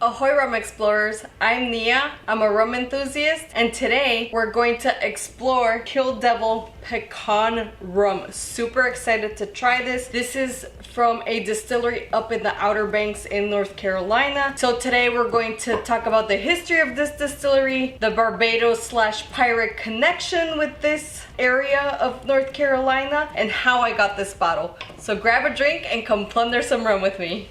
Ahoy rum explorers, I'm Nia, I'm a rum enthusiast, and today we're going to explore Kill Devil Pecan Rum. Super excited to try this. This is from a distillery up in the Outbanks in North Carolina. So today we're going to talk about the history of this distillery, the Barbados/pirate connection with this area of North Carolina, and how I got this bottle. So grab a drink and come plunder some rum with me.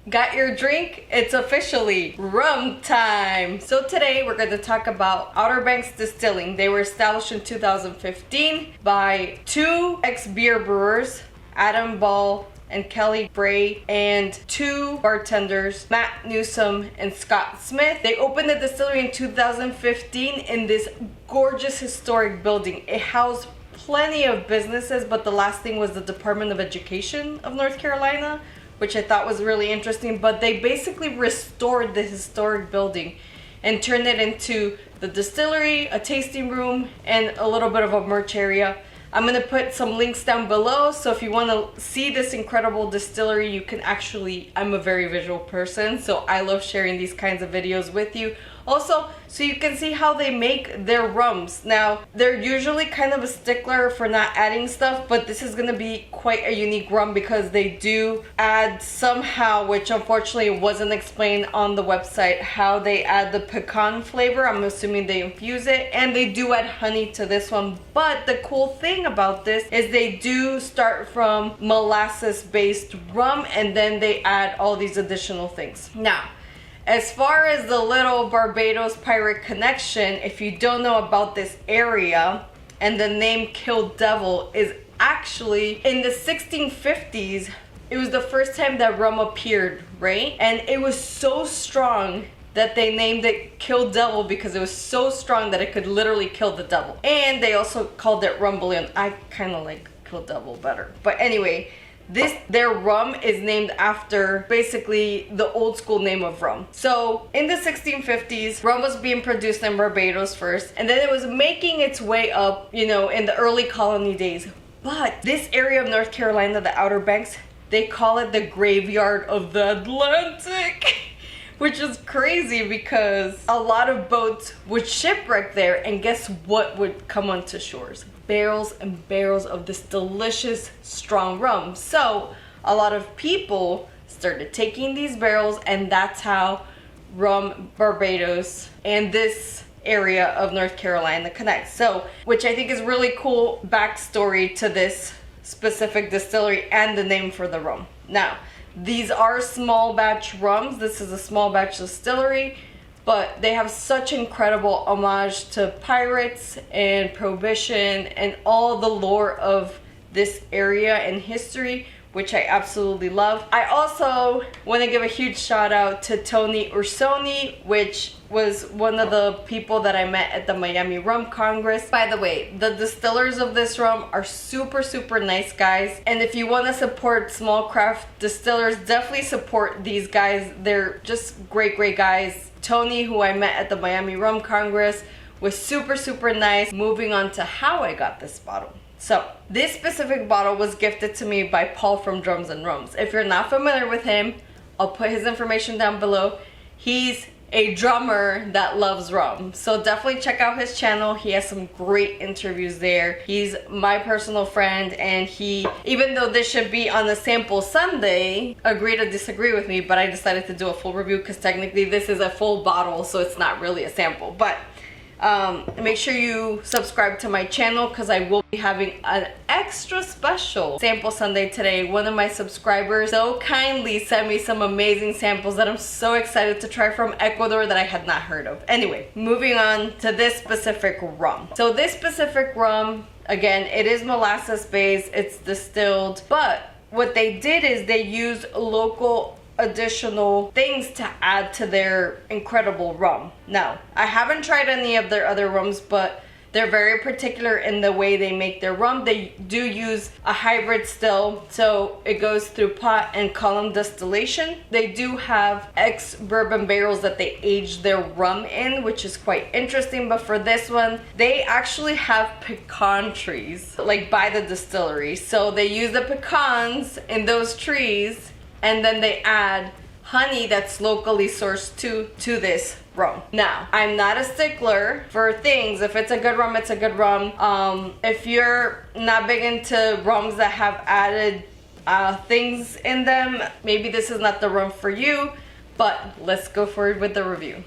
Got your drink? It's officially rum time! So today we're going to talk about Outbanks Distilling. They were established in 2015 by two ex-beer brewers, Adam Ball and Kelly Bray, and two bartenders, Matt Newsom and Scott Smith. They opened the distillery in 2015 in this gorgeous historic building. It housed plenty of businesses, but the last thing was the Department of Education of North Carolina, which I thought was really interesting. But they basically restored the historic building and turned it into the distillery, a tasting room, and a little bit of a merch area. I'm gonna put some links down below, so if you want to see this incredible distillery, you can actually, I'm a very visual person, so I love sharing these kinds of videos with you. Also, so you can see how they make their rums. Now, they're usually kind of a stickler for not adding stuff, but this is gonna be quite a unique rum because they do add somehow, which unfortunately wasn't explained on the website, how they add the pecan flavor. I'm assuming they infuse it, and they do add honey to this one. But the cool thing about this is they do start from molasses-based rum, and then they add all these additional things. Now, as far as the little Barbados pirate connection, if you don't know about this area, and the name Kill Devil is actually in the 1650s, it was the first time that rum appeared, right? And it was so strong that they named it Kill Devil because it was so strong that it could literally kill the devil. And they also called it rum bouillon. I kind of like Kill Devil better. But anyway, their rum is named after basically the old school name of rum. So in the 1650s, rum was being produced in Barbados first, and then it was making its way up, you know, in the early colony days. But this area of North Carolina, the Outer Banks, they call it the graveyard of the Atlantic. Which is crazy because a lot of boats would shipwreck there, and guess what would come onto shores? Barrels and barrels of this delicious strong rum. So a lot of people started taking these barrels, and that's how rum Barbados and this area of North Carolina connects. So, which I think is really cool backstory to this specific distillery and the name for the rum. Now, these are small batch rums. This is a small batch distillery, but they have such incredible homage to pirates and prohibition and all the lore of this area and history, which I absolutely love. I also want to give a huge shout out to Tony Ursoni, which was one of the people that I met at the Miami Rum Congress. By the way, the distillers of this rum are super, super nice guys. And if you want to support small craft distillers, definitely support these guys. They're just great, great guys. Tony, who I met at the Miami Rum Congress, was super, super nice. Moving on to how I got this bottle. So, this specific bottle was gifted to me by Paul from Drums and Rums. If you're not familiar with him, I'll put his information down below. He's a drummer that loves rum, so definitely check out his channel. He has some great interviews there. He's my personal friend, and he, even though this should be on a sample Sunday, agreed to disagree with me, but I decided to do a full review because technically this is a full bottle, so it's not really a sample. But make sure you subscribe to my channel because I will be having an extra special sample Sunday today. One of my subscribers so kindly sent me some amazing samples that I'm so excited to try from Ecuador that I had not heard of. Anyway, moving on to this specific rum. So this specific rum, again, it is molasses based, it's distilled, but what they did is they used local additional things to add to their incredible rum. Now, I haven't tried any of their other rums, but They're very particular in the way they make their rum. They do use a hybrid still, so it goes through pot and column distillation. They do have ex-bourbon barrels that they age their rum in, which is quite interesting. But for this one, they actually have pecan trees, like by the distillery. So they use the pecans in those trees, and then they add honey that's locally sourced to this rum. Now, I'm not a stickler for things. If it's a good rum, it's a good rum. If you're not big into rums that have added things in them, maybe this is not the rum for you, but let's go forward with the review.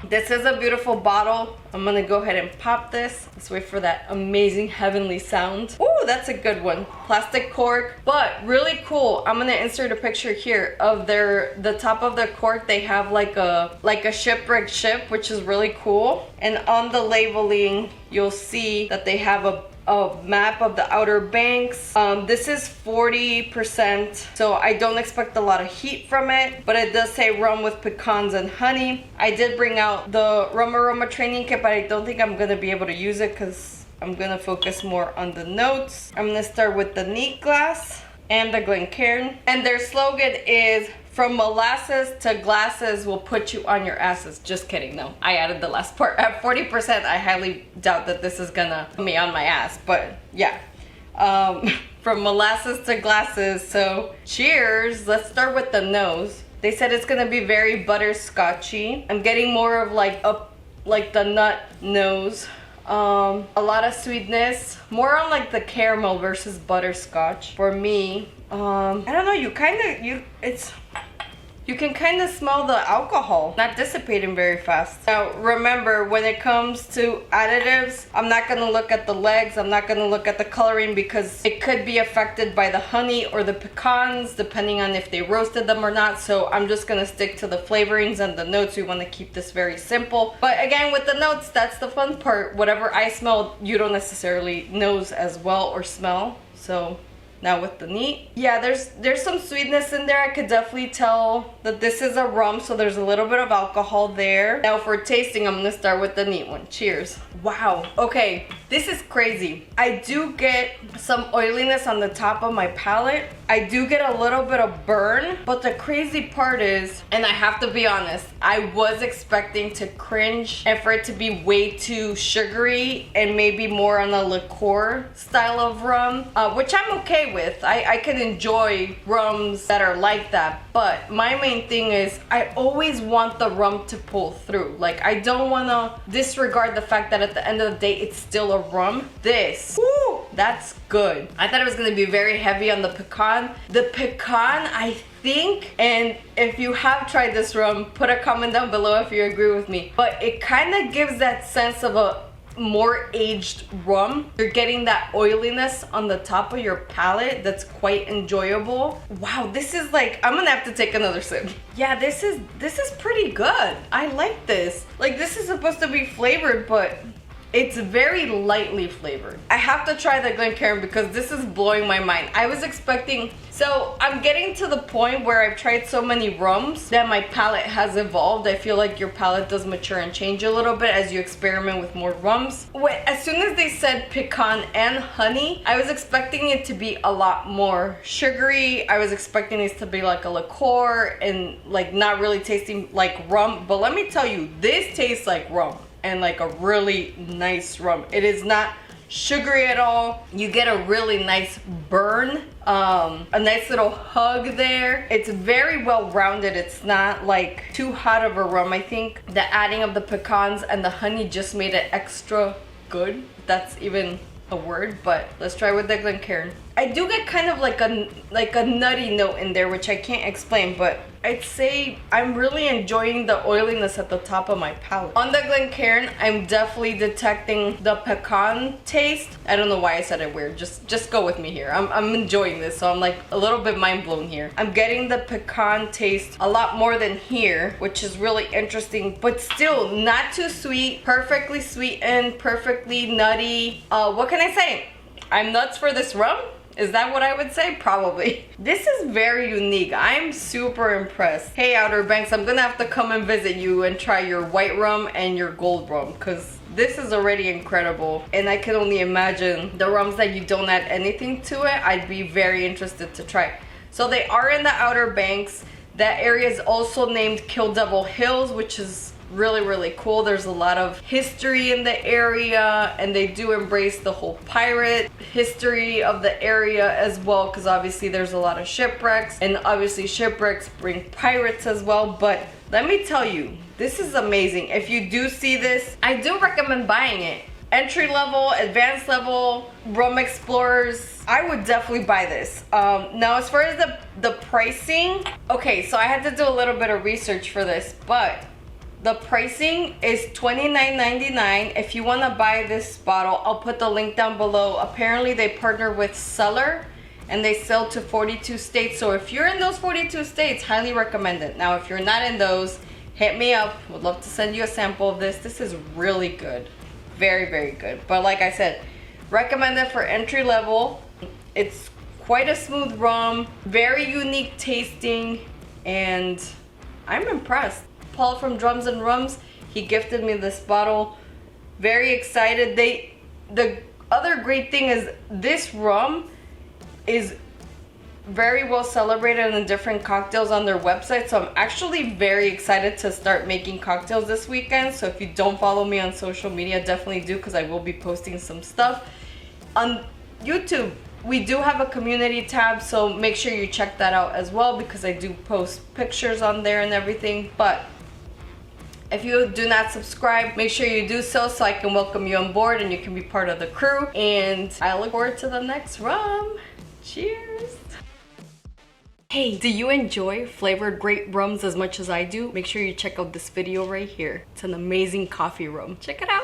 This is a beautiful bottle. I'm gonna go ahead and pop this. Let's wait for that amazing heavenly sound. Ooh, that's a good one. Plastic cork, but really cool. I'm gonna insert a picture here of the top of the cork. They have like a shipwreck ship, which is really cool. And on the labeling, you'll see that they have a map of the Outer Banks. This is 40%, so I don't expect a lot of heat from it, but it does say rum with pecans and honey. I did bring out the rum aroma training kit, but I don't think I'm gonna be able to use it because I'm gonna focus more on the notes. I'm gonna start with the neat glass and the Glencairn, and their slogan is "From molasses to glasses will put you on your asses." Just kidding, no. I added the last part. At 40%, I highly doubt that this is gonna put me on my ass, but yeah. From molasses to glasses, so cheers. Let's start with the nose. They said it's gonna be very butterscotchy. I'm getting more of like the nut nose. A lot of sweetness, more on like the caramel versus butterscotch for me. I don't know, you can kind of smell the alcohol not dissipating very fast. Now remember, when it comes to additives, I'm not gonna look at the legs, I'm not gonna look at the coloring, because it could be affected by the honey or the pecans depending on if they roasted them or not. So I'm just gonna stick to the flavorings and the notes. We want to keep this very simple, but again, with the notes, that's the fun part. Whatever I smell, you don't necessarily nose as well or smell. So now with the neat, yeah, there's some sweetness in there. I could definitely tell that this is a rum, so there's a little bit of alcohol there. Now for tasting, I'm gonna start with the neat one. Cheers. Wow, okay, this is crazy. I do get some oiliness on the top of my palate. I do get a little bit of burn, but the crazy part is, and I have to be honest, I was expecting to cringe and for it to be way too sugary and maybe more on a liqueur style of rum, which I'm okay with. I can enjoy rums that are like that, but my main thing is I always want the rum to pull through. Like, I don't want to disregard the fact that at the end of the day, it's still a rum. This, woo, that's good. I thought it was going to be very heavy on the pecan. The pecan, I think, and if you have tried this rum, put a comment down below if you agree with me, but it kind of gives that sense of a more aged rum. You're getting that oiliness on the top of your palate that's quite enjoyable. Wow, this is like, I'm gonna have to take another sip. Yeah, this is pretty good. I like this. Like, this is supposed to be flavored, but it's very lightly flavored. I have to try the Glencairn because this is blowing my mind. I was expecting, so I'm getting to the point where I've tried so many rums that my palate has evolved. I feel like your palate does mature and change a little bit as you experiment with more rums. As soon as they said pecan and honey, I was expecting it to be a lot more sugary. I was expecting this to be like a liqueur and like not really tasting like rum. But let me tell you, this tastes like rum. And like a really nice rum. It is not sugary at all. You get a really nice burn, a nice little hug there. It's very well rounded. It's not like too hot of a rum. I think the adding of the pecans and the honey just made it extra good, if that's even a word. But let's try with the Glencairn. I do get kind of like a nutty note in there, which I can't explain, but I'd say I'm really enjoying the oiliness at the top of my palate. On the Glencairn, I'm definitely detecting the pecan taste. I don't know why I said it weird. Just go with me here. I'm enjoying this, so I'm like a little bit mind blown here. I'm getting the pecan taste a lot more than here, which is really interesting, but still not too sweet, perfectly sweetened, perfectly nutty. What can I say? I'm nuts for this rum. Is that what I would say? Probably. This is very unique. I'm super impressed. Hey, Outer Banks, I'm gonna have to come and visit you and try your white rum and your gold rum, because this is already incredible. And I can only imagine the rums that you don't add anything to it. I'd be very interested to try. So they are in the Outer Banks. That area is also named Kill Devil Hills, which is really cool. There's a lot of history in the area, and they do embrace the whole pirate history of the area as well, because obviously there's a lot of shipwrecks, and obviously shipwrecks bring pirates as well. But let me tell you, this is amazing. If you do see this, I do recommend buying it. Entry level, advanced level, rum explorers, I would definitely buy this. Now as far as the pricing, okay, so I had to do a little bit of research for this, but the pricing is $29.99. If you want to buy this bottle, I'll put the link down below. Apparently they partner with Cellar and they sell to 42 states. So if you're in those 42 states, highly recommend it. Now if you're not in those, hit me up. Would love to send you a sample of this. This is really good. Very good. But like I said, recommend it for entry level. It's quite a smooth rum, very unique tasting, and I'm impressed. Paul from Drums and Rums, he gifted me this bottle. Very excited. The other great thing is this rum is very well celebrated in different cocktails on their website, so I'm actually very excited to start making cocktails this weekend. So if you don't follow me on social media, definitely do, because I will be posting some stuff. On YouTube, we do have a community tab, so make sure you check that out as well, because I do post pictures on there and everything. But if you do not subscribe, make sure you do so I can welcome you on board and you can be part of the crew. And I look forward to the next rum. Cheers. Hey, do you enjoy flavored grape rums as much as I do? Make sure you check out this video right here. It's an amazing coffee rum. Check it out.